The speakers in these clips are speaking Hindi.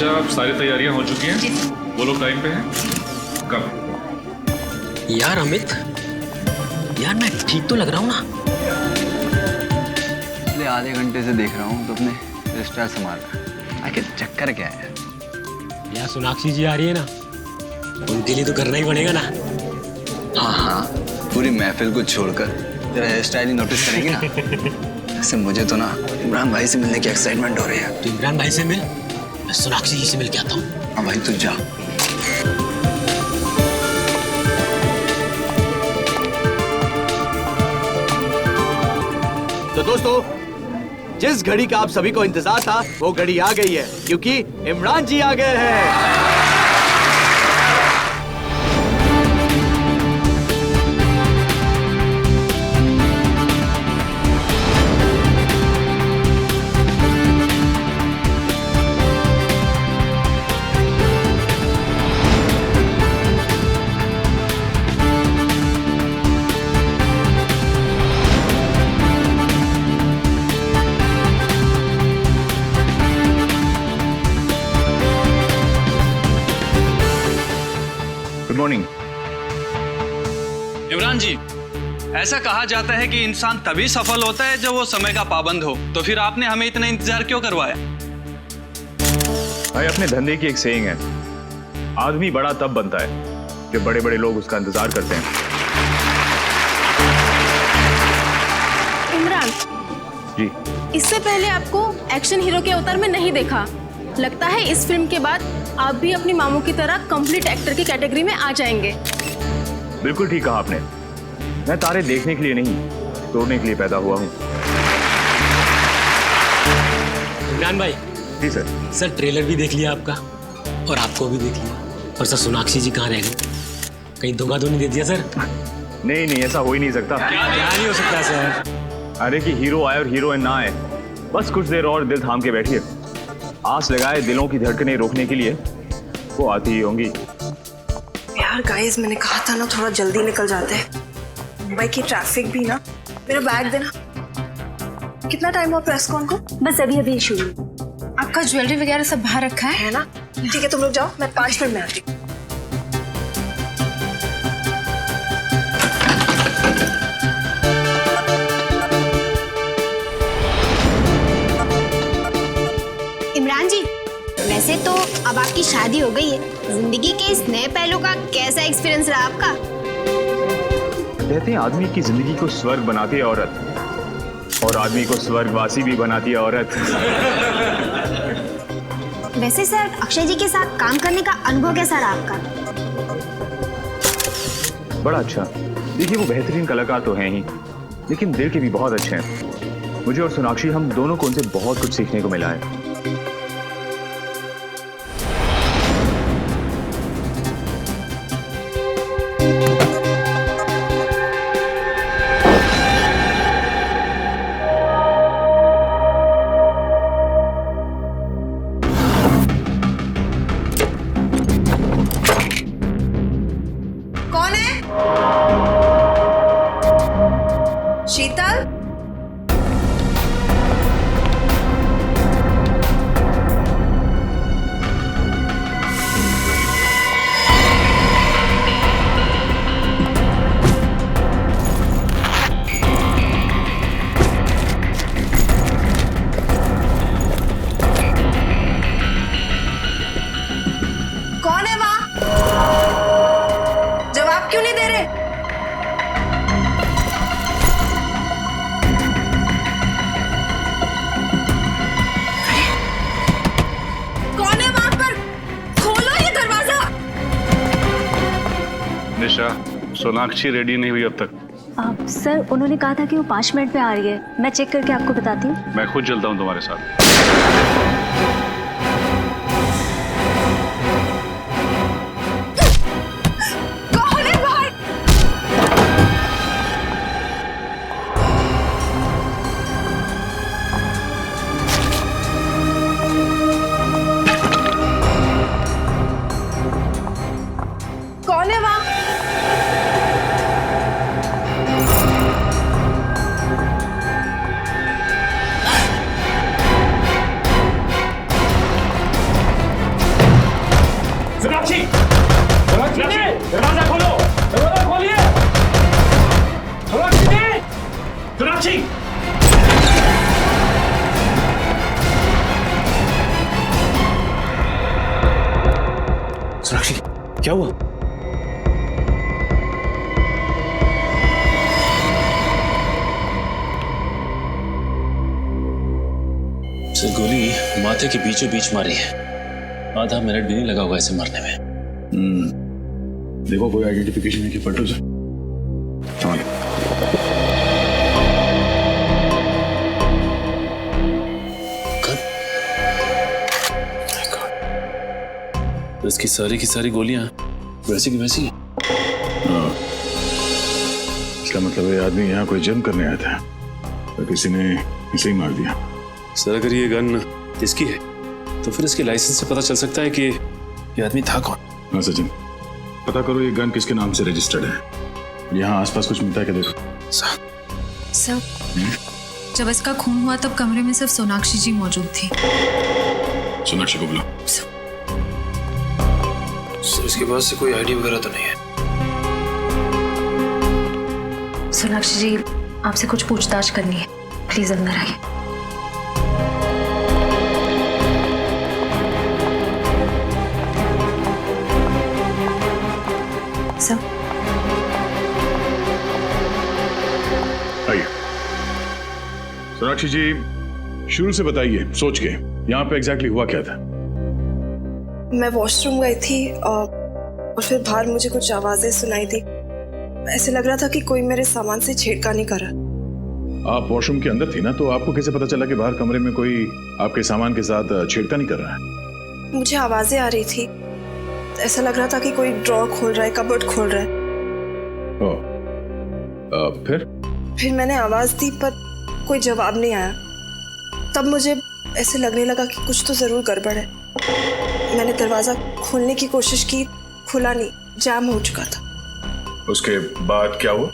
निशा, अब सारी तैयारियां हो चुकी हैं? वो लोग टाइम पे हैं? कब? यार अमित, यार मैं ठीक तो लग रहा हूँ ना? पिछले आधे घंटे से देख रहा हूँ तो अपने रिश्ता संभाल रहा। आखिर चक्कर क्या है? यार सोनाक्षी जी आ रही है ना, उनके लिए तो करना ही पड़ेगा ना। हाँ, पूरी महफिल को छोड़कर तेरा हेयर स्टाइल ही नोटिस करेंगे ना। वैसे मुझे तो ना इमरान भाई से मिलने की एक्साइटमेंट हो रही है। तो इमरान भाई से मिल, मैं सोनाक्षी जी से मिल के आता हूँ। हाँ भाई, तू जा। तो दोस्तों, जिस घड़ी का आप सभी को इंतजार था वो घड़ी आ गई है, क्योंकि इमरान जी आ गए हैं। Good morning. इमरान जी, ऐसा कहा जाता है कि इंसान तभी सफल होता है जब वो समय का पाबंद हो। तो फिर आपने हमें इतना इंतजार क्यों करवाया? भाई, अपने धंधे की एक सेइंग है, आदमी बड़ा तब बनता है जब बड़े बड़े लोग उसका इंतजार करते हैं। इमरान जी। इससे पहले आपको एक्शन हीरो के अवतार में नहीं देखा। लगता है इस फिल्म के बाद आप भी अपनी मामू की तरह कंप्लीट एक्टर की कैटेगरी में आ जाएंगे। बिल्कुल ठीक कहा आपने। मैं तारे देखने के लिए नहीं, तोड़ने के लिए पैदा हुआ हूँ। इमरान भाई। जी सर। सर ट्रेलर भी देख लिया आपका, और आपको भी देख लिया। और सर सोनाक्षी जी कहाँ रह गई? कहीं धोखा तो नहीं दे दिया सर? नहीं नहीं, ऐसा हो ही नहीं सकता। क्या नहीं हो सकता सर? अरे कि हीरो आए और हीरोइन ना आए, बस कुछ देर और दिल थाम के बैठिए। आस लगाए दिलों की धड़कनें रोकने के लिए वो आती ही होंगी। यार गाइस, मैंने कहा था ना थोड़ा जल्दी निकल जाते हैं। मुंबई की ट्रैफिक भी ना। मेरा बैग देना। कितना टाइम हुआ प्रेस कॉन को? बस अभी अभी शुरू। आपका ज्वेलरी वगैरह सब बाहर रखा है ना? ठीक है, तुम लोग जाओ, मैं 5 मिनट में आती हूँ। इमरान जी, वैसे तो अब आपकी शादी हो गई है, जिंदगी के इस नए पहलू का कैसा एक्सपीरियंस रहा आपका? कहते हैं आदमी की जिंदगी को स्वर्ग बनाती है औरत, और आदमी को स्वर्गवासी भी बनाती है औरत। वैसे सर, अक्षय जी के साथ काम करने का अनुभव कैसा रहा आपका? बड़ा अच्छा। देखिए, वो बेहतरीन कलाकार तो हैं ही, लेकिन दिल के भी बहुत अच्छे हैं। मुझे और सोनाक्षी, हम दोनों को उनसे बहुत कुछ सीखने को मिला है। कौन है? शीतल? कौन है वहां? जवाब क्यों नहीं दे रहे? कौन है वहां पर? खोलो ये दरवाजा। निशा, सोनाक्षी रेडी नहीं हुई अब तक। सर उन्होंने कहा था कि वो 5 मिनट में आ रही है। मैं चेक करके आपको बताती हूँ। मैं खुद चलता हूँ तुम्हारे साथ। कौन है बाहर? कौन है वहां? सोनाक्षी! सोनाक्षी, क्या हुआ? सर गोली माथे के बीचों बीच मारी है। आधा मिनट भी नहीं लगा होगा इसे मरने में। देखो कोई आइडेंटिफिकेशन है कि फोटो से। तो इसकी सारी की सारी गोलियां वैसी की वैसी। इसका मतलब ये आदमी यहाँ कोई जंग करने आया था तो किसी ने इसे ही मार दिया। सर अगर ये गन इसकी है तो फिर इसके लाइसेंस से पता चल सकता है कि ये आदमी था कौन। हाँ सचिन, पता करो ये गन किसके नाम से रजिस्टर्ड है। यहाँ आसपास कुछ मिलता है क्या देखो। सर जब इसका खून हुआ तब कमरे में सिर्फ सोनाक्षी जी मौजूद थी। सोनाक्षी को बुलाओ। सर इसके पास से कोई आईडी वगैरह तो नहीं है। सोनाक्षी जी आपसे कुछ पूछताछ करनी है, प्लीज अंदर आइए। सर आइए। सोनाक्षी जी शुरू से बताइए सोच के यहाँ पे एग्जैक्टली हुआ क्या था। मैं वॉशरूम गई थी और फिर बाहर मुझे कुछ आवाजें सुनाई दी। ऐसे लग रहा था कि कोई मेरे सामान से छेड़खानी कर रहा। आप वॉशरूम के अंदर थी ना, तो आपको कैसे पता चला कि बाहर कमरे में कोई आपके सामान के साथ छेड़खानी कर रहा है? मुझे आवाजें आ रही थी। ऐसा लग रहा था कि कोई ड्रॉर खोल रहा है, कबर्ड खोल रहा है। फिर मैंने आवाज दी पर कोई जवाब नहीं आया। तब मुझे ऐसे लगने लगा कि कुछ तो जरूर गड़बड़ है। मैंने दरवाजा खोलने की कोशिश की, खुला नहीं, जाम हो चुका था। उसके बाद क्या हुआ?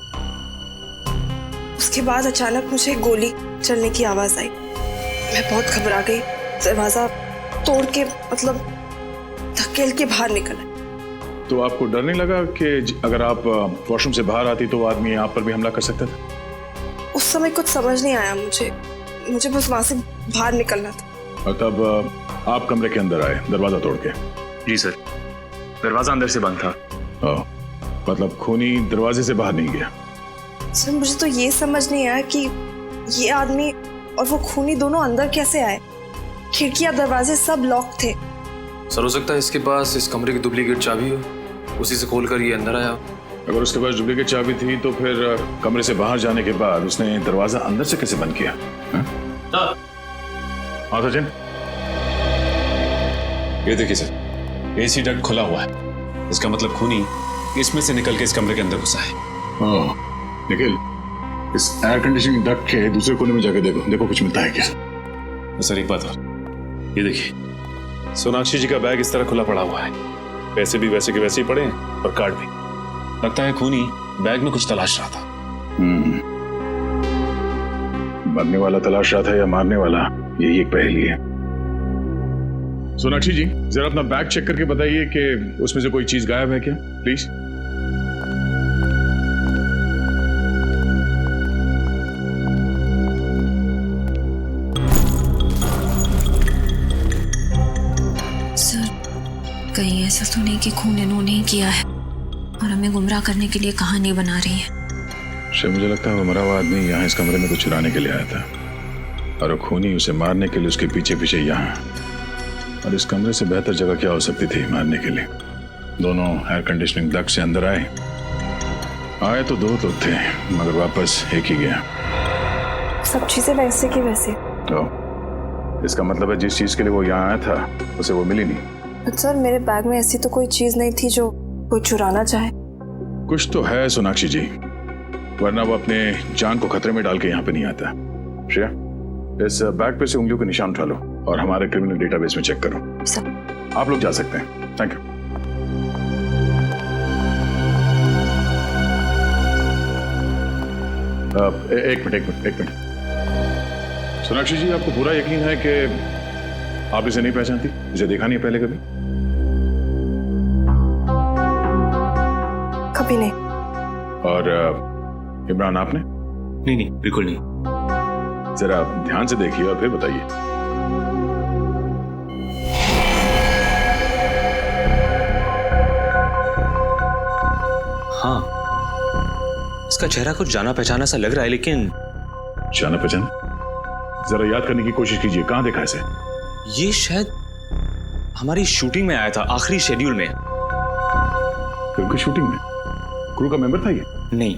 उसके बाद अचानक मुझे गोली चलने की आवाज आई। मैं बहुत घबरा गई। दरवाजा तोड़ के मतलब धकेल के बाहर निकला। तो आपको डर नहीं लगा कि अगर आप वॉशरूम से बाहर आती तो वो आदमी आप पर भी हमला कर सकता था? उस समय कुछ समझ नहीं आया मुझे बस वहां से बाहर निकलना था। और तब आप कमरे के अंदर आए दरवाजा तोड़ के? जी सर, दरवाजा अंदर से बंद था। मतलब खूनी दरवाजे से बाहर नहीं गया? सर मुझे तो ये समझ नहीं आया कि ये आदमी और वो खूनी दोनों अंदर कैसे आए। खिड़कियां दरवाजे सब लॉक थे। सर हो सकता है इसके पास इस कमरे की डुप्लीकेट चाबी हो, उसी से खोलकर ये अंदर आया। अगर उसके पास डुप्लीकेट चाबी थी तो फिर कमरे से बाहर जाने के बाद उसने दरवाजा अंदर से कैसे बंद किया? हाँ सचिन, ये देखिए सर, एसी डक्ट खुला हुआ है। इसका मतलब खूनी इसमें से निकल के इस कमरे के अंदर घुसा है। निखिल, इस एयर कंडीशनिंग डक्ट के दूसरे कोने में जाके देखो कुछ मिलता है क्या। सर एक बात और, ये देखिए सोनाक्षी जी का बैग इस तरह खुला पड़ा हुआ है। पैसे भी वैसे के वैसे ही पड़े हैं और कार्ड भी। लगता है खूनी बैग में कुछ तलाश रहा था। मरने वाला तलाश रहा था या मारने वाला, यही एक पहेली है। सोनाक्षी जी जरा अपना बैग चेक करके बताइए कि उसमें से कोई चीज गायब है क्या, प्लीज। कहीं ऐसा तो नहीं कि खून इन्होंने ही किया है और हमें गुमराह करने के लिए कहानी बना रही है। शायद मुझे लगता है वो मरा हुआ आदमी यहाँ इस कमरे में कुछ चुराने के लिए आया था और वो खूनी उसे मारने के लिए उसके पीछे पीछे यहाँ। और इस कमरे से बेहतर जगह क्या हो सकती थी मारने के लिए। दोनों एयर कंडीशनिंग डक्ट से अंदर आए तो दो लोग थे मगर वापस एक ही गया। सब चीजें वैसे की वैसे। तो इसका मतलब है जिस चीज के लिए वो यहाँ आया था उसे वो मिली नहीं। सर मेरे बैग में ऐसी तो कोई चीज नहीं थी जो कोई चुराना चाहे। कुछ तो है सोनाक्षी जी, वरना वो अपने जान को खतरे में डाल के यहाँ पे नहीं आता। श्रेया, इस बैग पे से उंगलियों के निशान उठा लो और हमारे क्रिमिनल डेटाबेस में चेक करो। सर आप लोग जा सकते हैं। Thank you. एक मिनट। सोनाक्षी जी आपको पूरा यकीन है कि आप इसे नहीं पहचानती? इसे देखा नहीं पहले कभी? कभी नहीं। और इमरान आपने? नहीं नहीं, बिल्कुल नहीं। जरा ध्यान से देखिए और फिर बताइए। हाँ, इसका चेहरा कुछ जाना पहचाना सा लग रहा है, लेकिन जाना पहचाना? जरा याद करने की कोशिश कीजिए, कहां देखा इसे? ये शायद हमारी शूटिंग में आया था, आखिरी शेड्यूल में। फिल्म की शूटिंग में? क्रू का मेंबर था ये? नहीं,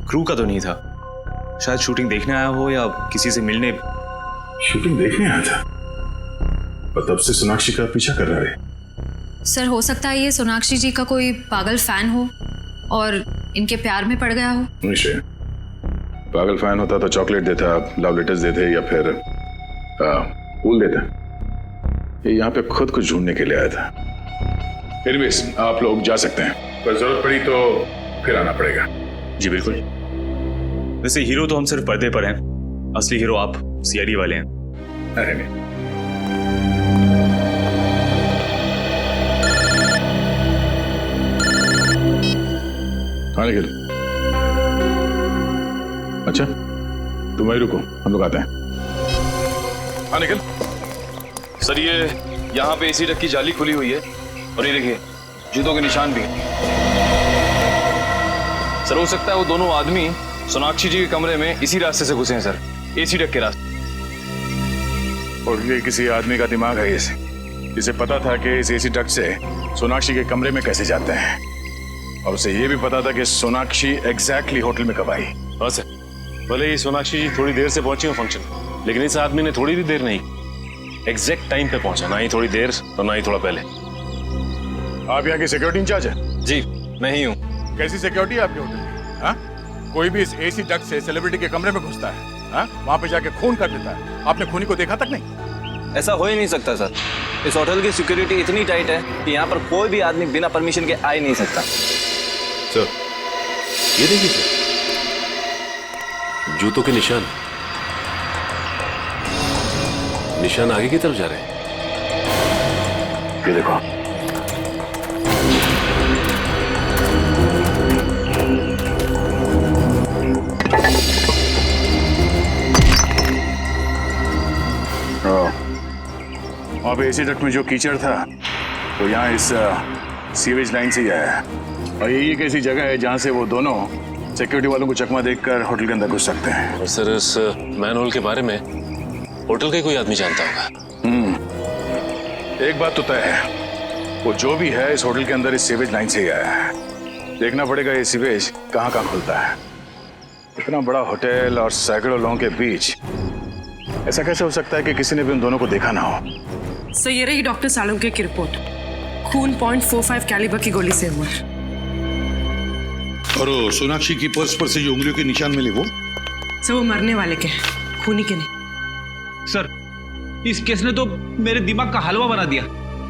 क्रू का तो नहीं था। शायद शूटिंग देखने आया हो या किसी से मिलने। शूटिंग देखने आया था और तब से सोनाक्षी का पीछा कर रहा है। सर, हो सकता है ये सोनाक्षी जी का कोई पागल फैन हो और इनके प्यार में पड़ गया हो। निश्चय, पागल फैन होता तो चॉकलेट देता, लव लेटर्स देते या फिर फूल देता। ये यहाँ पे खुद को ढूंढने के लिए आया था। एनीवेज, आप लोग जा सकते हैं, पर जरूरत पड़ी तो फिर आना पड़ेगा। जी बिल्कुल। वैसे हीरो तो हम सिर्फ पर्दे पर हैं, असली हीरो आप सीआईडी वाले हैं। अरे नहीं, हाँ निखिल। अच्छा, तुम वहीं रुको, हम लोग आते हैं। हाँ निखिल। सर, ये यहाँ पे एसी डक की जाली खुली हुई है और ये देखिए जूतों के निशान भी हैं। सर, हो सकता है वो दोनों आदमी सोनाक्षी जी के कमरे में इसी रास्ते से घुसे हैं सर, एसी डक के रास्ते। और ये किसी आदमी का दिमाग है इसे पता था कि इस एसी डक से सोनाक्षी के कमरे में कैसे जाते हैं, और उसे ये भी पता था कि सोनाक्षी एग्जैक्टली होटल में कब आई। हाँ सर, भले ही सोनाक्षी जी थोड़ी देर से पहुंची हो फंक्शन, लेकिन इस आदमी ने थोड़ी भी देर नहीं, एग्जैक्ट टाइम पे पहुंचा, ना ही थोड़ी देर तो ना ही थोड़ा पहले। आप यहाँ की सिक्योरिटी इंचार्ज है? जी मैं ही हूँ। कैसी सिक्योरिटी है आपके होटल की? हाँ, कोई भी इस एसी डक से सेलिब्रिटी के कमरे में घुसता है, हाँ, वहाँ पे जाके खून कर देता है। आपने खूनी को देखा तक नहीं? ऐसा हो ही नहीं सकता सर। इस होटल की सिक्योरिटी इतनी टाइट है कि यहाँ पर कोई भी आदमी बिना परमिशन के आ ही नहीं सकता। सर, ये देखिए सर, जूतों के निशान आगे की तरफ जा रहे हैं। ये देखो, वहाँ पे एसी डक्ट में जो कीचड़ था वो यहाँ इस सीवेज लाइन से ही आया है, और यही एक ऐसी जगह है जहाँ से वो दोनों सिक्योरिटी वालों को चकमा देखकर होटल के अंदर घुस सकते हैं। और सर, इस मैनहोल के बारे में होटल का कोई आदमी जानता होगा। एक बात तो तय है, वो जो भी है इस होटल के अंदर इस सीवेज लाइन से ही आया है। देखना पड़ेगा ये सीवेज कहाँ कहाँ खुलता है। इतना बड़ा होटल और सैकड़ों लोगों के बीच ऐसा कैसे हो सकता है कि किसी ने भी उन दोनों को देखा ना हो? सर, ये रही डॉक्टर सालुंके की रिपोर्ट। खून .45 कैलिबर की गोली से हुआ। और सोनाक्षी की पर्स पर से जो उंगलियों के निशान मिले वो? सर, वो मरने वाले के हैं, खूनी के नहीं। सर, इस केस ने तो मेरे दिमाग का हलवा बना दिया।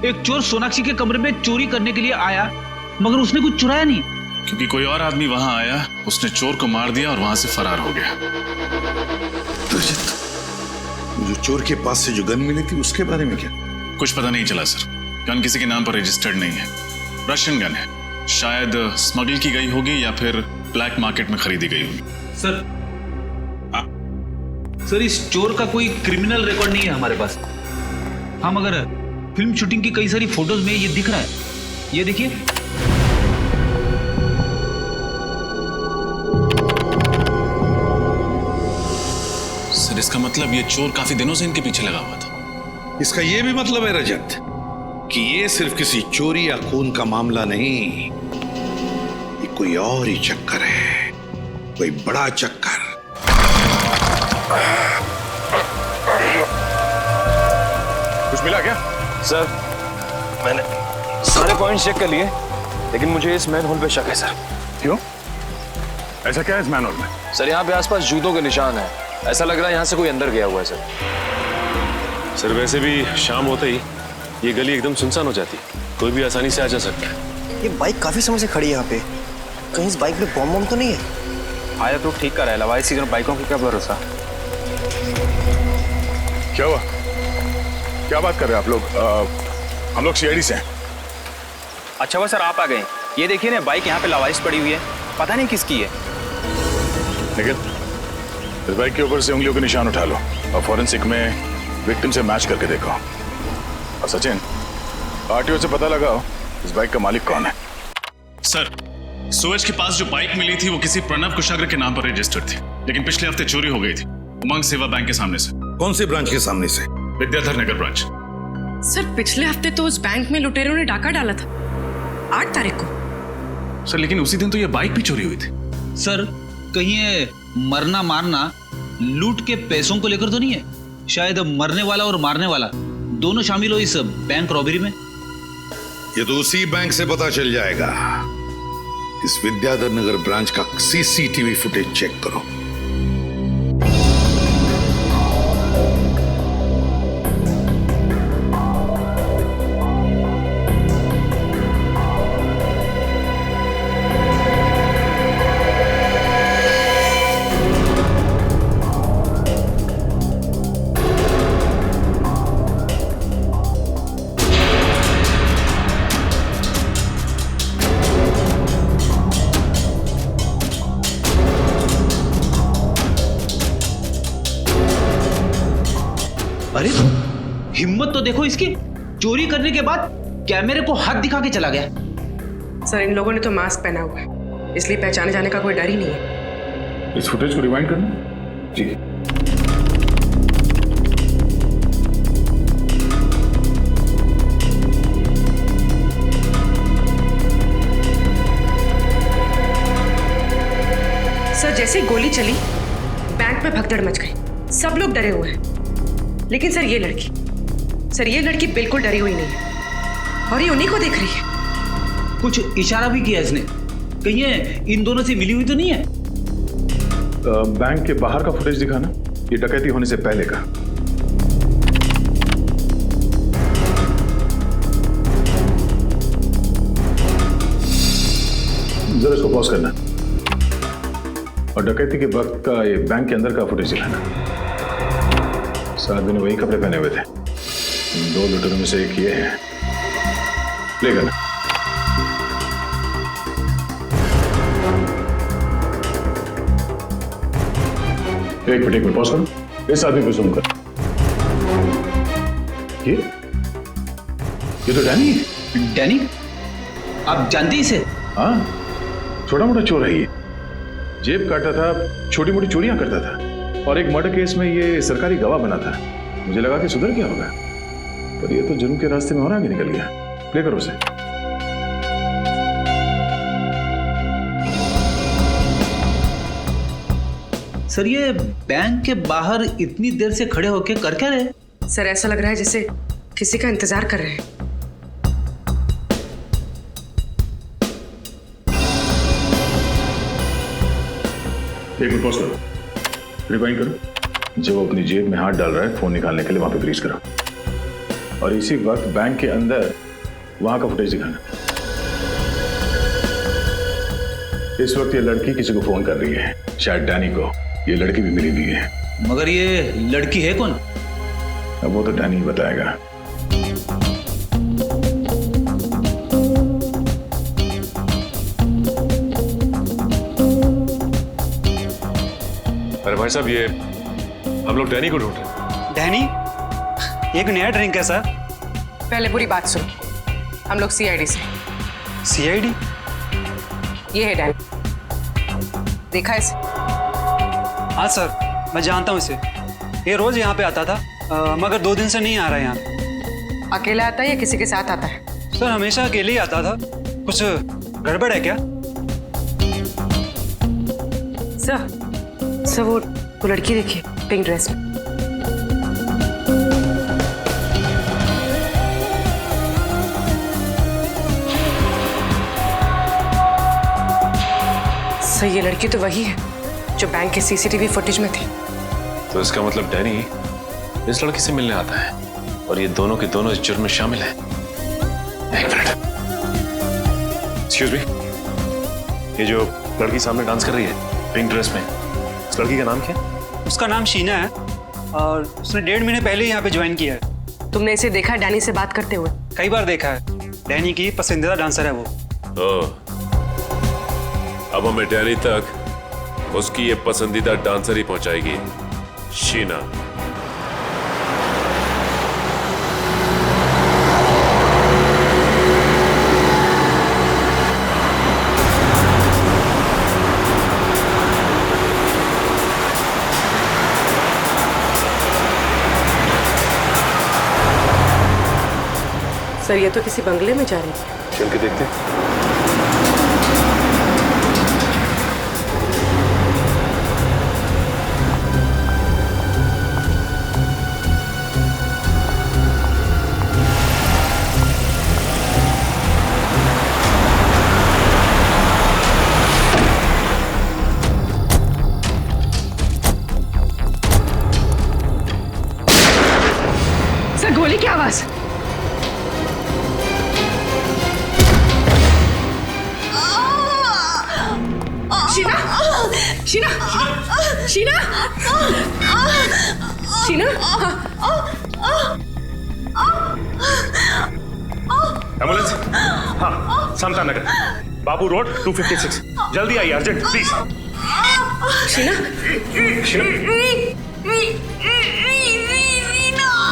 एक चोर सोनाक्षी के कमरे में चोरी करने के लिए आया, मगर उसने कुछ चुराया नहीं, क्योंकि कोई और आदमी वहां आया, उसने चोर को मार दिया और वहां से फरार हो गया। जो चोर के पास से जो गन मिली थी उसके बारे में क्या? कुछ पता नहीं चला सर। गन किसी के नाम पर रजिस्टर्ड नहीं है, रशियन गन है, शायद स्मगल की गई होगी या फिर ब्लैक मार्केट में खरीदी गई होगी। सर, इस चोर का कोई क्रिमिनल रिकॉर्ड नहीं है हमारे पास। हाँ, मगर फिल्म शूटिंग की कई सारी फोटोज में ये दिख रहा है। ये देखिए, सर, इसका मतलब ये चोर काफी दिनों से इनके पीछे लगा हुआ था। इसका ये भी मतलब है रजत कि ये सिर्फ किसी चोरी या खून का मामला नहीं, ये कोई और ही चक्कर है, कोई बड़ा चक्कर। कुछ मिला क्या? सर, मैंने सारे पॉइंट्स चेक कर लिए, लेकिन मुझे इस मैनहोल पे शक है सर। क्यों? ऐसा क्या है इस मैनहोल में? सर, यहाँ पे आसपास जूतों के निशान है। ऐसा लग रहा है यहाँ से कोई अंदर गया हुआ है सर। सर, वैसे भी शाम होते ही ये गली एकदम सुनसान हो जाती, कोई भी आसानी से आ जा सकता है। ये बाइक काफी समय से खड़ी है यहाँ पे, कहीं इस बाइक में बम बम तो नहीं है? आया तो ठीक कर रहा है, इसी तरह बाइकों की क्या भरोसा। क्या हुआ? क्या बात कर रहे हैं आप लोग? हम लोग सीआईडी से हैं। अच्छा हुआ सर आप आ गए। ये देखिए ना, बाइक यहाँ पे लावारिस पड़ी हुई है, पता नहीं किसकी है। निखिल, इस बाइक के ऊपर से उंगलियों के निशान उठा लो और फॉरेंसिक में विक्टिम से मैच करके देखो। और सचिन, आरटीओ से पता लगाओ इस बाइक का मालिक कौन है। सर, सूरज के पास जो बाइक मिली थी वो किसी प्रणव कुशाग्र के नाम पर रजिस्टर्ड थी, लेकिन पिछले हफ्ते चोरी हो गई थी उमंग सेवा बैंक के सामने से। कौन सी ब्रांच के सामने से? विद्याधर नगर ब्रांच। सर पिछले हफ्ते तो उस बैंक में लुटेरों ने डाका डाला था, 8 तारीख को। सर लेकिन उसी दिन तो ये बाइक भी चोरी हुई थी। सर कहीं ये मरना मारना लूट के पैसों को लेकर तो नहीं है? शायद मरने वाला और मारने वाला दोनों शामिल हो इस बैंक रॉबरी में। ये तो उसी बैंक से पता चल जाएगा। इस विद्याधर नगर ब्रांच का सीसीटीवी फुटेज चेक करो। अरे हिम्मत तो देखो इसकी, चोरी करने के बाद कैमरे को हाथ दिखा के चला गया। सर इन लोगों ने तो मास्क पहना हुआ है, इसलिए पहचाने जाने का कोई डर ही नहीं है। इस फुटेज को रिवाइंड करना। जी। सर जैसे ही गोली चली बैंक में भगदड़ मच गई, सब लोग डरे हुए हैं। लेकिन सर ये लड़की बिल्कुल डरी हुई नहीं है और ये उन्हीं को देख रही है। कुछ इशारा भी किया इसने, कहीं ये इन दोनों से मिली हुई तो नहीं है? बैंक के बाहर का फुटेज दिखाना, ये डकैती होने से पहले का। जरा इसको पॉज करना और डकैती के वक्त का ये बैंक के अंदर का फुटेज दिखाना। साथ में वही कपड़े पहने हुए थे। दो लुटेरों में से एक ये है। प्ले करना। एक मिनट पॉज करो, इस आदमी को जूम कर। ये तो डैनी है। डैनी? आप जानते हैं इसे? हाँ, छोटा मोटा चोर है ये। जेब काटता था, छोटी मोटी चोरियां करता था और एक मर्डर केस में ये सरकारी गवाह बना था। मुझे लगा कि सुधर गया होगा, पर ये तो जुर्म के रास्ते में और आगे निकल गया। प्ले करो उसे। सर ये बैंक के बाहर इतनी देर से खड़े होकर कर क्या रहे? सर ऐसा लग रहा है जैसे किसी का इंतजार कर रहे हैं। एक मिनट पॉज करो, रिवाइंड करो। जब वो अपनी जेब में हाथ डाल रहा है फोन निकालने के लिए, वहां पे फ्रीज करो और इसी वक्त बैंक के अंदर वहां का फुटेज दिखाना। इस वक्त ये लड़की किसी को फोन कर रही है, शायद डैनी को। ये लड़की भी मिली हुई है। मगर ये लड़की है कौन? अब वो तो डैनी ही बताएगा। अरे भाई साहब, ये हम लोग डैनी को ढूंढ रहे हैं। डैनी? एक नया ड्रिंक है सर। पहले पूरी बात सुन। हम लोग सीआईडी से। सीआईडी? ये है डैनी, देखा इसे? हाँ सर, मैं जानता हूँ इसे। ये रोज यहाँ पे आता था, मगर 2 दिन से नहीं आ रहा है यहाँ पे। अकेला आता है या किसी के साथ आता है? सर हमेशा अकेले ही आता था। कुछ गड़बड़ है क्या? सर वो लड़की देखिए, पिंक ड्रेस में। सर ये लड़की तो वही है जो बैंक के सीसीटीवी फुटेज में थी। तो इसका मतलब डैनी इस लड़की से मिलने आता है और ये दोनों के दोनों इस जुर्म में शामिल हैं। एक मिनट, एक्सक्यूज मी, ये जो लड़की सामने डांस कर रही है पिंक ड्रेस में, इस लड़की का नाम क्या है? उसका नाम शीना है और उसने 1.5 महीने पहले ही यहाँ पे ज्वाइन किया है। तुमने इसे देखा है डैनी से बात करते हुए? कई बार देखा है। डैनी की पसंदीदा डांसर है वो। अब हमें डैनी तक उसकी ये पसंदीदा डांसर ही पहुंचाएगी, शीना। सर ये तो किसी बंगले में जा रही है। चल के देखते हैं। सर गोली की आवाज। शीना शीना शीना एम्बुलेंस। हाँ, समता नगर, बाबू रोड 256। जल्दी आइए, अर्जेंट प्लीज। शीना शीना।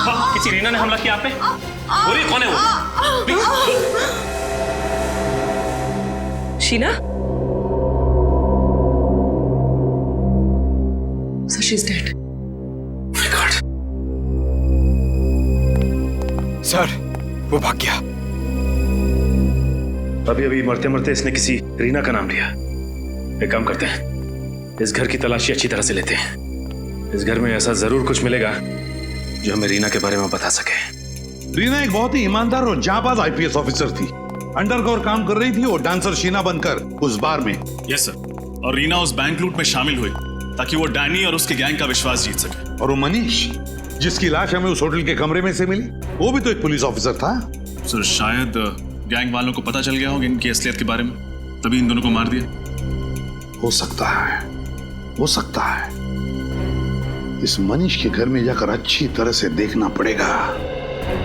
हाँ, किसी रीना ने हमला किया आप पे? बोलिए कौन है वो? Please. Sheena So she's dead. My God. Sir वो भाग गया। अभी अभी मरते मरते इसने किसी रीना का नाम लिया। एक काम करते हैं, इस घर की तलाशी अच्छी तरह से लेते हैं। इस घर में ऐसा जरूर कुछ मिलेगा जो हमें रीना के बारे में बता सके। रीना एक बहुत ही ईमानदार और जाबाज आईपीएस ऑफिसर थी। अंडरकवर काम कर रही थी वो डांसर शीना बनकर उस बार में। Yes sir. और रीना उस बैंक लूट में शामिल हुई ताकि वो डैनी और उसके गैंग का विश्वास जीत सके। और वो मनीष जिसकी लाश हमें उस होटल के कमरे में से मिली, वो भी तो एक पुलिस ऑफिसर था। सर शायद गैंग वालों को पता चल गया होगा इनकी असलियत के बारे में, तभी इन दोनों को मार दिया। हो सकता है, हो सकता है। इस मनीष के घर में जाकर अच्छी तरह से देखना पड़ेगा,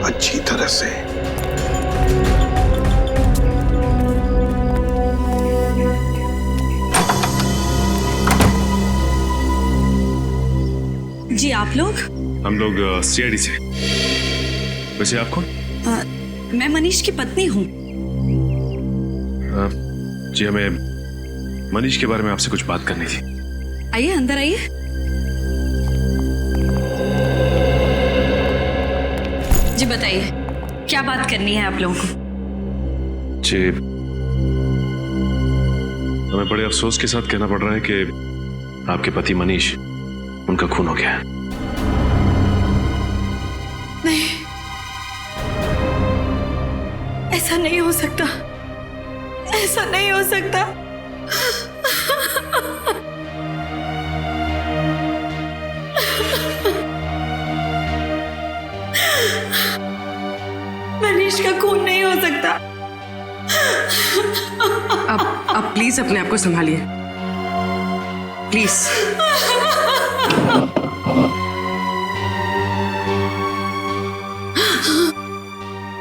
अच्छी तरह से। जी आप लोग? हम लोग सीआईडी से। वैसे आप कौन? मैं मनीष की पत्नी हूँ। जी हमें मनीष के बारे में आपसे कुछ बात करनी थी। आइए अंदर आइए। जी बताइए क्या बात करनी है आप लोगों को? जी हमें बड़े अफसोस के साथ कहना पड़ रहा है कि आपके पति मनीष, उनका खून हो गया। नहीं, ऐसा नहीं हो सकता, ऐसा नहीं हो सकता। मनीष का खून नहीं हो सकता। अब प्लीज अपने आप को संभालिए, प्लीज।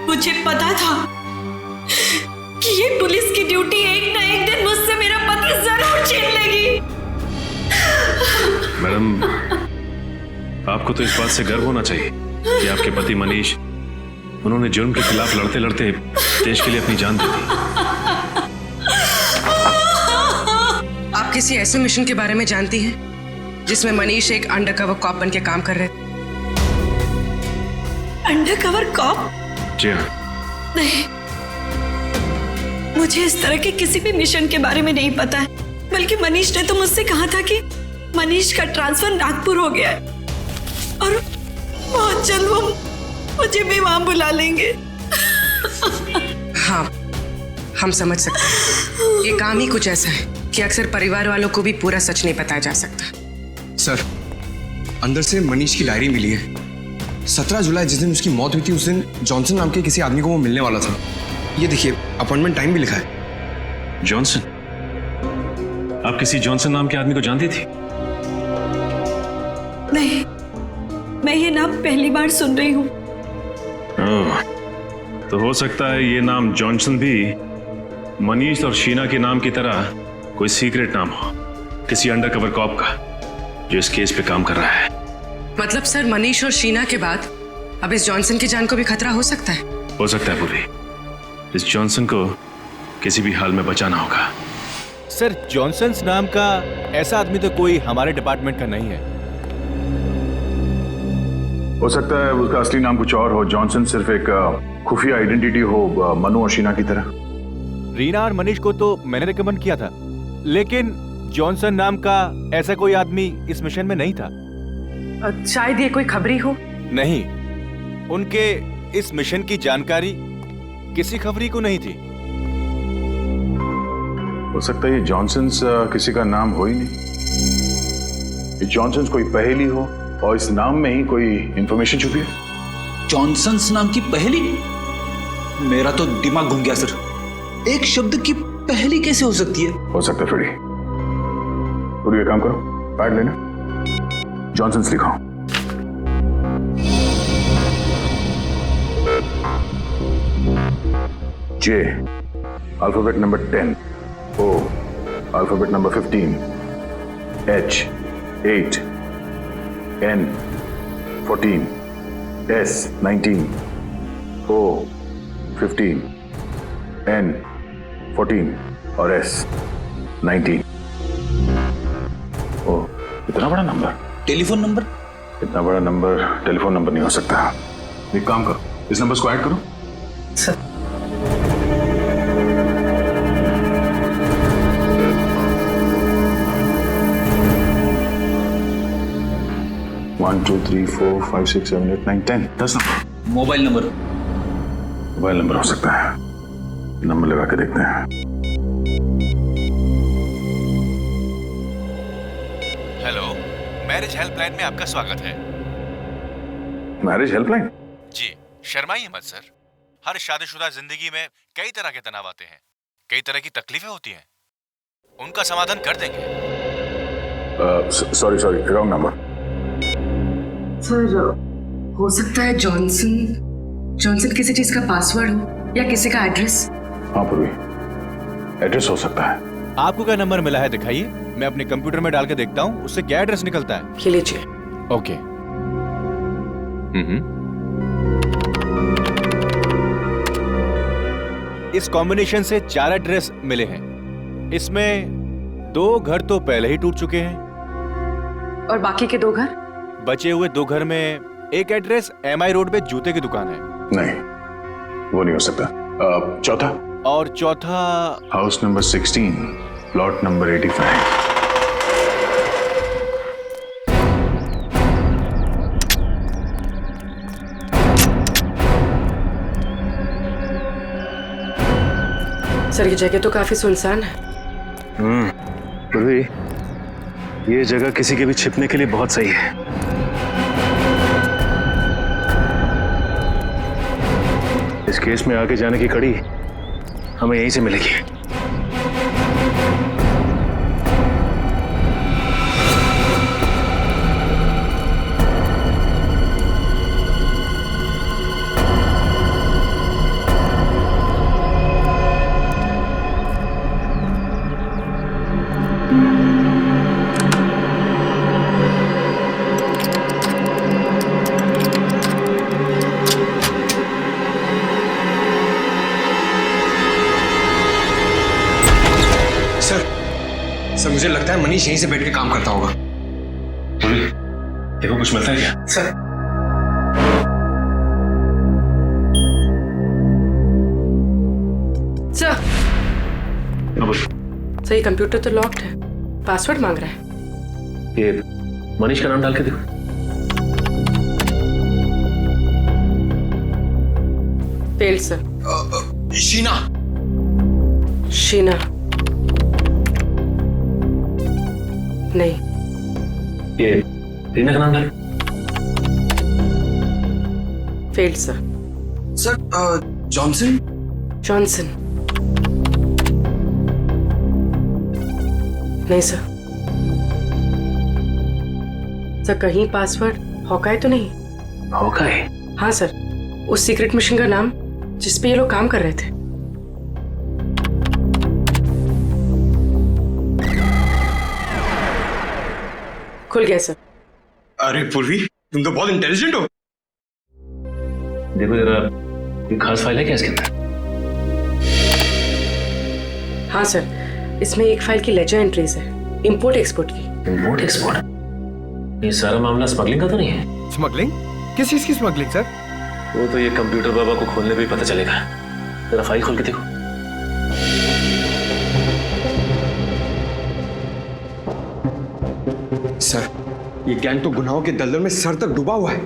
मुझे पता था कि ये पुलिस की ड्यूटी एक ना एक दिन मुझसे मेरा पति जरूर छीन लेगी। मैडम, आपको तो इस बात से गर्व होना चाहिए कि आपके पति मनीष, उन्होंने जुर्म के खिलाफ लड़ते लड़ते देश के लिए अपनी जान दे दी। आप किसी ऐसे मिशन के बारे में जानती हैं जिसमें मनीष एक अंडरकवर कॉप बन के काम कर रहे थे? Undercover corp? जी हाँ। नहीं, मुझे इस तरह के किसी भी मिशन के बारे में नहीं पता है। बल्कि मनीष ने तो मुझसे कहा था कि मनीष का ट्रांसफर नागपुर हो गया है और बहुत जल्द वो मुझे भी वहां बुला लेंगे। हाँ, हम समझ सकते हैं। ये काम ही कुछ ऐसा है कि अक्सर परिवार वालों को भी पूरा सच नहीं बताया जा सकता। सर, अंदर से मनीष की डायरी मिली है। 17 जुलाई जिस दिन उसकी मौत हुई थी, उस दिन जॉनसन नाम के किसी आदमी को वो मिलने वाला था। ये देखिए, अपॉइंटमेंट टाइम भी लिखा है। जॉनसन? आप किसी जॉनसन नाम के आदमी को जानती थी? नहीं, मैं ये नाम पहली बार सुन रही हूँ। तो हो सकता है ये नाम जॉनसन भी मनीष और शीना के नाम की तरह कोई सीक्रेट नाम हो। किसी अंडरकवर कॉप का जो इस केस पे काम कर रहा है। मतलब सर मनीष और शीना के बाद अब इस जॉनसन की जान को भी खतरा हो सकता है। हो सकता है पूरी। इस जॉनसन को किसी भी हाल में बचाना होगा। सर जॉनसन नाम का ऐसा आदमी तो कोई हमारे डिपार्टमेंट का नहीं है। हो सकता है उसका असली नाम कुछ और हो। जॉनसन सिर्फ एक खुफिया आइडेंटिटी हो, मनु और शीना की तरह। रीना और मनीष को तो मैंने रिकमेंड किया था, लेकिन जॉनसन नाम का ऐसा कोई आदमी इस मिशन में नहीं था। शायद ये कोई खबरी हो। नहीं, उनके इस मिशन की जानकारी किसी खबरी को नहीं थी। हो सकता है ये जॉनसन किसी का नाम हो ही नहीं। ये जॉनसन कोई पहेली हो और इस नाम में ही कोई इंफॉर्मेशन छुपी है। जॉनसन्स नाम की पहेली? मेरा तो दिमाग घूम गया सर। एक शब्द की पहेली कैसे हो सकती है? हो सकता है फ्रेडी। पूरी काम करो, पैड लेना, Johnson's लिखाओ। J, alphabet number 10. O, alphabet number 15. H, 8. N, 14. S, 19. O, 15. N, 14. और S, 19. ओ, इतना बड़ा नंबर? Telephone number? इतना बड़ा नंबर टेलीफोन नंबर नहीं हो सकता। एक काम करो, इस नंबर को ऐड करो। Sir 1 2 3 4 5 6 7 8 9 10 10 number. Mobile number? Mobile number हो सकता है। नंबर लगा के देखते हैं। हेलो, मैरिज हेल्पलाइन में आपका स्वागत है। Marriage helpline? जी, शर्माइए मत सर। हर शादीशुदा जिंदगी में कई तरह के तनाव आते हैं, कई तरह की तकलीफें होती हैं। उनका समाधान कर देंगे। Sorry, wrong number. सर हो सकता है जॉनसन किसी चीज का पासवर्ड हो या किसी का एड्रेस। हाँ पूर्वी, एड्रेस हो सकता है। आपको क्या नंबर मिला है दिखाइए, मैं अपने कंप्यूटर में डाल के देखता हूँ उससे क्या एड्रेस निकलता है। ये लीजिए। ओके। इस कॉम्बिनेशन से 4 एड्रेस मिले हैं। इसमें 2 घर तो पहले ही टूट चुके हैं और बाकी के 2 घर? बचे हुए 2 घर में एक एड्रेस MI रोड पे जूते की दुकान है। नहीं, वो नहीं हो सकता। चौथा? और चौथा house number 16, plot number 85। Sir ये जगह तो काफी सुनसान है। पूर्वी, ये जगह किसी के भी छिपने के लिए बहुत सही है। इस केस में आगे जाने की कड़ी हमें यहीं से मिलेगी। सर मुझे लगता है मनीष यहीं से बैठ के काम करता होगा। देखो कुछ मिलता है क्या? सर सर ये कंप्यूटर तो लॉक्ड है, पासवर्ड मांग रहा है। ये मनीष का नाम डाल के देखो। Fail sir. शीना। नहीं। ये रीना का नाम डाल। Fail sir. जॉनसन। नहीं सर। सर कहीं पासवर्ड हॉकाई तो नहीं? हॉकाई? हाँ सर, उस सीक्रेट मिशन का नाम जिसपे ये लोग काम कर रहे थे। खुल गया सर। अरे पूर्वी, तुम तो बहुत इंटेलिजेंट हो। देखो जरा, कोई खास फाइल है क्या इसके अंदर? हाँ सर, इसमें एक फाइल की लेजर एंट्रीज है, इंपोर्ट एक्सपोर्ट की। Import export? ये सारा मामला स्मगलिंग का तो नहीं है? स्मगलिंग? किस चीज की स्मगलिंग सर? वो तो ये कंप्यूटर बाबा को खोलने पे ही पता चलेगा। जरा फाइल खोल के देखो। सर, ये गैंग तो गुनाहों के दलदल में सर तक डूबा हुआ है।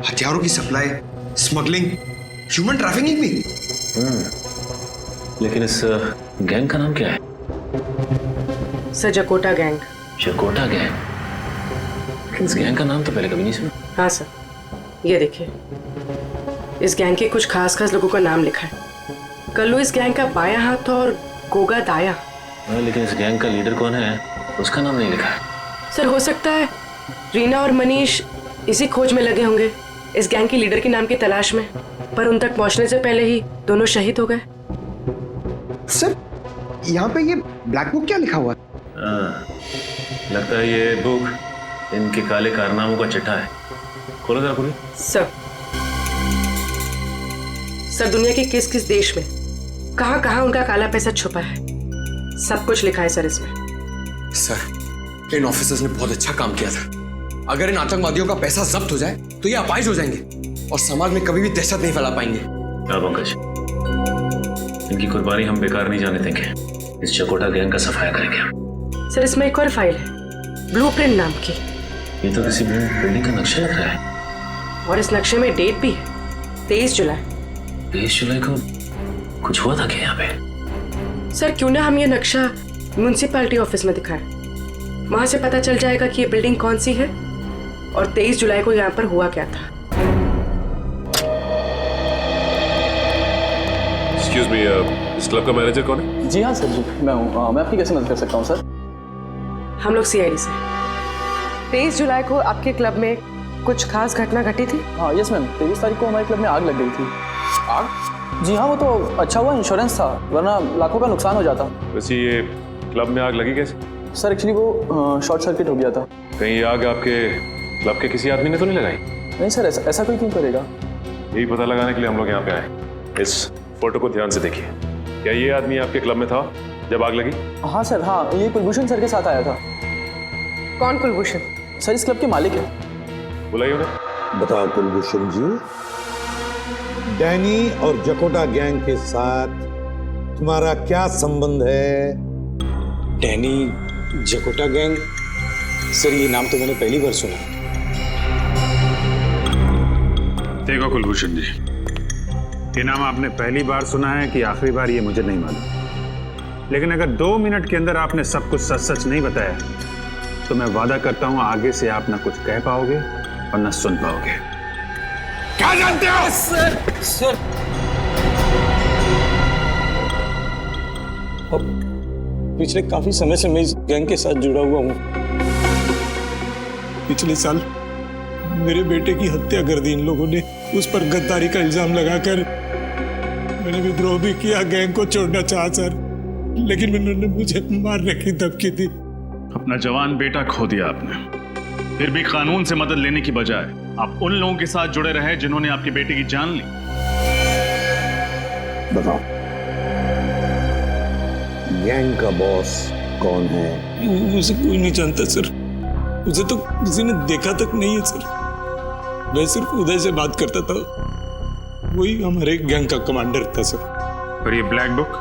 हथियारों की सप्लाई, स्मगलिंग, ह्यूमन ट्रैफिकिंग भी। लेकिन इस गैंग का नाम क्या है? सर जकोटा गैंग। जकोटा गैंग? लेकिन इस गैंग का नाम तो पहले कभी नहीं सुना। हाँ सर, ये देखिए, इस गैंग के कुछ खास लोगों का नाम लिखा है। कल्लू इस गैंग का बायां हाथ और गोगा दाया। लेकिन इस गैंग का लीडर कौन है उसका नाम नहीं लिखा है। सर हो सकता है रीना और मनीष इसी खोज में लगे होंगे, इस गैंग के लीडर के नाम की तलाश में, पर उन तक पहुंचने से पहले ही दोनों शहीद हो गए। सर, यहाँ पे ये ब्लैक बुक क्या लिखा हुआ है? लगता है ये बुक इनके काले कारनामों का चिट्ठा है। खोलो जरा पूरी। सर दुनिया के किस किस देश में कहां कहां उनका काला पैसा छुपा है, सब कुछ लिखा है सर इसमें। सर, इन ऑफिसर्स ने बहुत अच्छा काम किया था। अगर इन आतंकवादियों का पैसा जब्त हो जाए तो ये अपाहिज हो जाएंगे और समाज में कभी भी दहशत नहीं फैला पाएंगे। पंकज, इनकी कुर्बानी हम बेकार नहीं जाने देंगे। इस जकोटा गैंग का सफाया करेंगे। सर इसमें एक और फाइल है, ब्लूप्रिंट नाम की। ये तो किसी बिल्डिंग का नक्शा लग रहा है। और इस नक्शे में डेट भी है, 23 जुलाई। 23 जुलाई को कुछ हुआ था क्या यहाँ पे? सर क्यों ना हम ये नक्शा म्युनिसिपैलिटी ऑफिस में दिखाएं, वहां से पता चल जाएगा कि ये बिल्डिंग कौन सी है और 23 जुलाई को यहाँ पर हुआ क्या था। एक्सक्यूज मी, इस क्लब का मैनेजर कौन है? जी हाँ सर जी, मैं हूँ। मैं आपकी कैसे मदद कर सकता हूँ सर? हम लोग CID से। 23 जुलाई को आपके क्लब में कुछ खास घटना घटी थी? हाँ यस मैम, 23 तारीख को हमारे क्लब में आग लग गई थी। आग? जी हाँ, वो तो अच्छा हुआ इंश्योरेंस था, वरना लाखों का नुकसान हो जाता। वैसे ये क्लब में आग लगी कैसे? सर एक्चुअली वो शॉर्ट सर्किट हो गया था। कहीं ये आग आपके क्लब के किसी आदमी ने तो नहीं लगाई? नहीं सर, ऐसा कोई क्यों करेगा? यही पता लगाने के लिए हम लोग यहाँ पे आए। इस फोटो को ध्यान से देखिए। क्या ये आदमी आपके क्लब में था जब आग लगी? हाँ सर, हाँ, ये कुलभूषण सर के साथ आया था। कौन कुलभूषण? सर इस क्लब के मालिक है। बुलाइए उन्हें। बताओ कुलभूषण जी, डैनी और जकोटा गैंग के साथ तुम्हारा क्या संबंध है? Danny, जकोटा gang? सर ये नाम तो मैंने पहली बार सुना। देखो कुलभूषण जी, ये नाम आपने पहली बार सुना है कि आखिरी बार, ये मुझे नहीं मालूम। लेकिन अगर 2 मिनट के अंदर आपने सब कुछ सच सच नहीं बताया तो मैं वादा करता हूं आगे से आप ना कुछ कह पाओगे और ना सुन पाओगे। क्या जानते हो? सर पिछले काफी समय से मैं इस गैंग के साथ जुड़ा हुआ हूं। पिछले साल मेरे बेटे की हत्या कर दी इन लोगों ने। उस पर गद्दारी का इल्जाम लगाकर मैंने विद्रोह भी किया, गैंग को छोड़ना चाहा सर, लेकिन उन्होंने मुझे मारने की धमकी दी। अपना जवान बेटा खो दिया आपने, फिर भी कानून से मदद लेने की बजाय आप उन लोगों के साथ जुड़े रहे जिन्होंने आपके बेटे की जान ली। बताओ, गैंग का बॉस कौन है? उसे कोई नहीं जानता सर, उसे तो किसी ने देखा तक नहीं है सर। मैं सिर्फ उदय से बात करता था, वही हमारे गैंग का कमांडर था सर। और ये ब्लैक बुक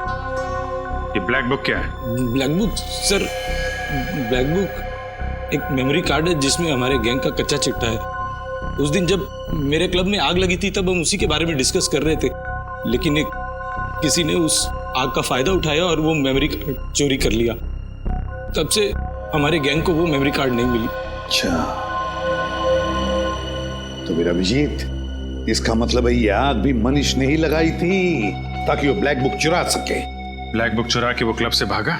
क्या है? Black book sir, black book एक मेमोरी कार्ड है जिसमें हमारे गैंग का कच्चा चिट्ठा है। उस दिन जब मेरे क्लब में आग लगी थी तब हम उसी के बारे में डिस्कस कर रहे थे, लेकिन किसी ने उस आग का फायदा उठाया और वो मेमोरी कार्ड चोरी कर लिया। तब से हमारे गैंग को वो मेमोरी कार्ड नहीं मिली। अच्छा, तो मेरा अभिजीत, इसका मतलब है ये आग भी मनीष ने ही लगाई थी ताकि वो ब्लैक बुक चुरा सके। ब्लैक बुक चुरा के वो क्लब से भागा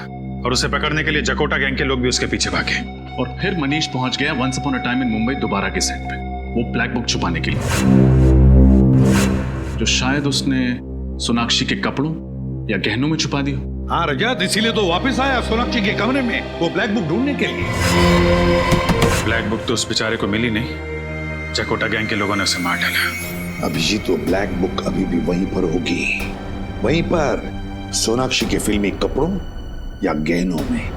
और उसे पकड़ने के लिए जकोटा गैंग के लोग भी उसके पीछे भागे। और फिर मनीष पहुंच गया once upon a time in Mumbai Dobaara के सेट पे, वो ब्लैक बुक छुपाने के लिए, जो शायद उसने सोनाक्षी के कपड़ों या गहनों में छुपा दी हो। हाँ रजत, इसीलिए तो वापस आया सोनाक्षी के कमरे में वो ब्लैक बुक ढूंढने के लिए। ब्लैक बुक तो उस बेचारे को मिली नहीं। चकोटा गैंग के लोगों ने उसे मार डाला। अभिजीत, वो ब्लैक बुक अभी भी वहीं पर होगी, वहीं पर, सोनाक्षी के फिल्मी कपड़ों या गहनों में।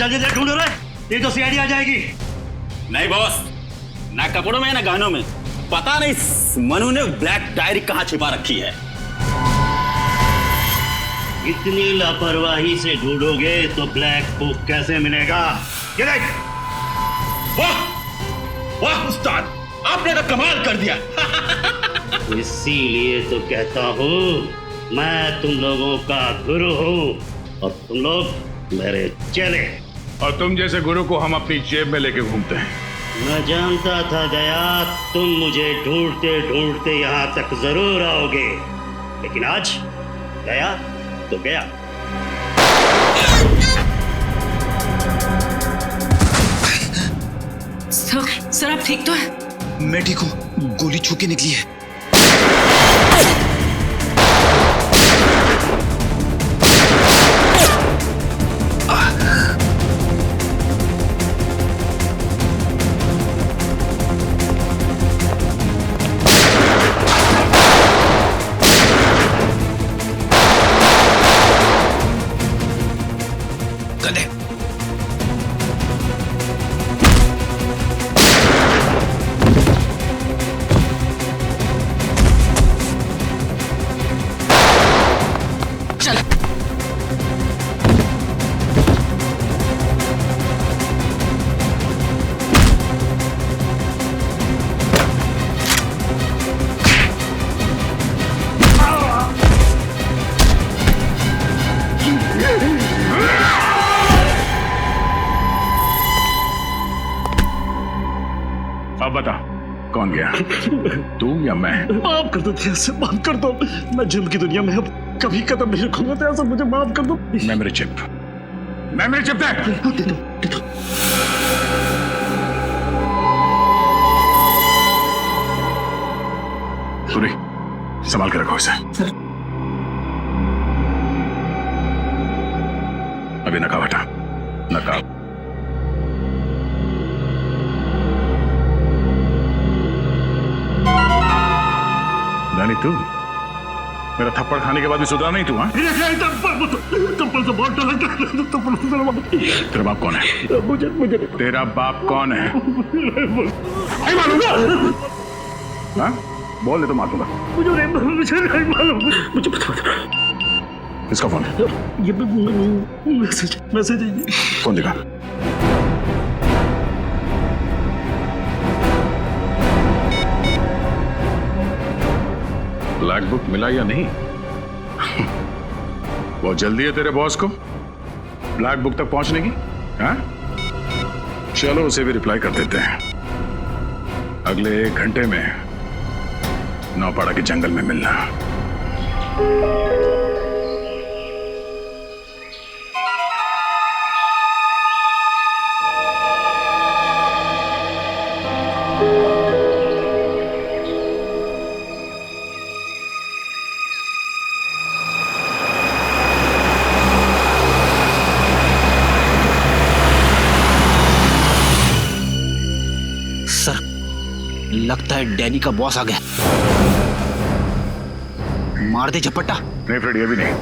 जल्दी से ढूंढो रे, ये तो सीआईडी आ जाएगी। नहीं बॉस, ना कपड़ों में ना गानों में। पता नहीं मनु ने ब्लैक डायरी कहाँ छिपा रखी है। इतनी लापरवाही से ढूंढोगे तो ब्लैक बुक कैसे मिलेगा? ये देख। वाह वाह उस्ताद, आपने तो कमाल कर दिया। इसीलिए तो कहता हूँ मैं तुम लोगों का गुरु हूँ और तुम लोग मेरे चेले। और तुम जैसे गुरु को हम अपनी जेब में लेके घूमते हैं। मैं जानता था दया, तुम मुझे ढूंढते ढूंढते यहाँ तक जरूर आओगे, लेकिन आज गया तो गया। सर आप ठीक तो है? मैं ठीक हूँ, गोली छू के निकली है। अब बता, कौन गया? तू या मैं? माफ कर दो दया से, माफ कर दो। मैं जुल्म की दुनिया में अब कभी कदम नहीं रखूंगा दया से, मुझे माफ कर दो। मेमोरी चिप, मेमोरी चिप दे। दे दो। सूरी, संभाल के रखो इसे। अभी नकाब हटा, नकाब। रानी, तू मेरा थप्पड़ खाने के बाद भी सुधरा नहीं तू? हाँ, तेरा बाप कौन है? मुझे तेरा बाप कौन है? नहीं मालूम? हाँ, बोल दे तो मार दूंगा। मुझे नहीं मालूम। मुझे बता। किसका फोन है? ये मैसेज है। फोन दिखा। ब्लैक बुक मिला या नहीं? बहुत जल्दी है तेरे बॉस को ब्लैक बुक तक पहुंचने की। हाँ, चलो उसे भी रिप्लाई कर देते हैं। अगले 1 घंटे में नौपाड़ा के जंगल में मिलना। लगता है डैनी का बॉस आ गया। मार दे झपट्टा। नहीं फ्रेड, ये भी नहीं,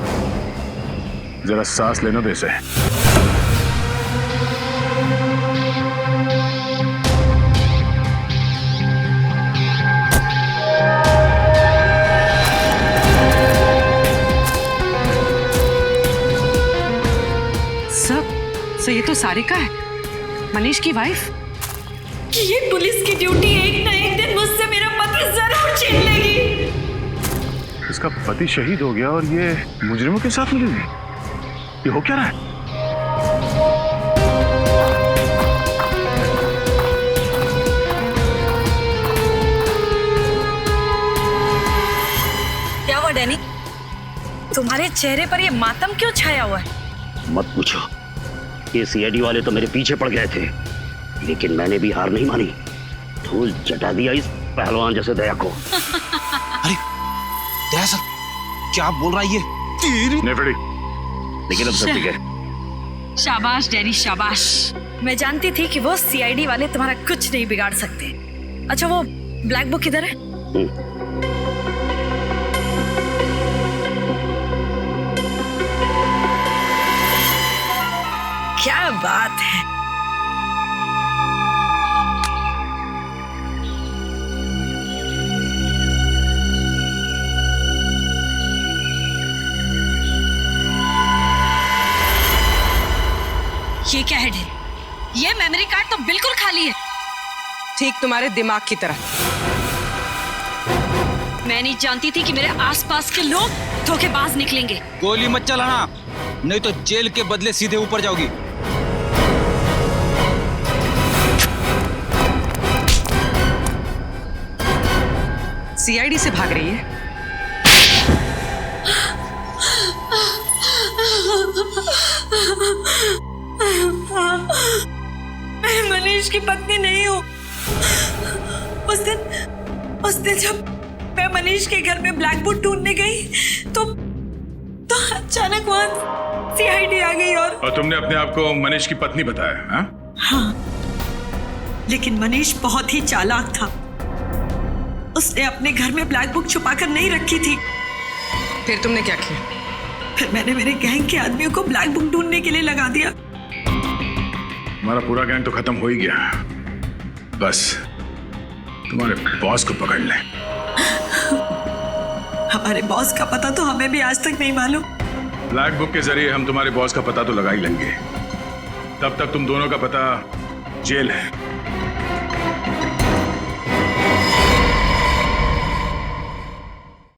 जरा सांस लेने दे इसे। सर ये तो सारिका है, मनीष की वाइफ। ये पुलिस की ड्यूटी एक ना एक दिन मुझसे मेरा पति जरूर छीन लेगी। इसका पति शहीद हो गया और ये मुजरिमों के साथ मिलेगी। ये हो क्या रहा है? हुआ डैनी? तुम्हारे चेहरे पर ये मातम क्यों छाया हुआ है? मत पूछो, ये सीआईडी वाले तो मेरे पीछे पड़ गए थे, लेकिन मैंने भी हार नहीं मानी। धूल चटा दिया इस पहलवान जैसे दया को। अरे दया सर, क्या बोल रहा है ये? लेकिन अब सब ठीक है। शाबाश डैनी शाबाश। मैं जानती थी कि वो सीआईडी वाले तुम्हारा कुछ नहीं बिगाड़ सकते। अच्छा वो ब्लैक बुक किधर है? क्या बात है। ये क्या है ढेर? ये मेमोरी कार्ड तो बिल्कुल खाली है। ठीक तुम्हारे दिमाग की तरह। मैं नहीं जानती थी कि मेरे आसपास के लोग धोखेबाज निकलेंगे। गोली मत चलाना, नहीं तो जेल के बदले सीधे ऊपर जाओगी। सीआईडी से भाग रही है? मैं मनीष की पत्नी नहीं हूँ। उस दिन जब मैं मनीष के घर में ब्लैक बुक ढूंढने गई तो अचानक वहां सीआईडी आ गई और तुमने अपने आप को मनीष की पत्नी बताया? हाँ, लेकिन मनीष बहुत ही चालाक था। उसने अपने घर में ब्लैक बुक छुपाकर नहीं रखी थी। फिर तुमने क्या किया? फिर मैंने मेरे गैंग के आदमियों को ब्लैक बुक ढूंढने के लिए लगा दिया। हमारा पूरा गैंग तो खत्म हो ही गया, बस तुम्हारे बॉस को पकड़ ले। हमारे बॉस का पता तो हमें भी आज तक नहीं मालूम। ब्लैक बुक के जरिए हम तुम्हारे बॉस का पता तो लगा ही लेंगे, तब तक तुम दोनों का पता जेल है।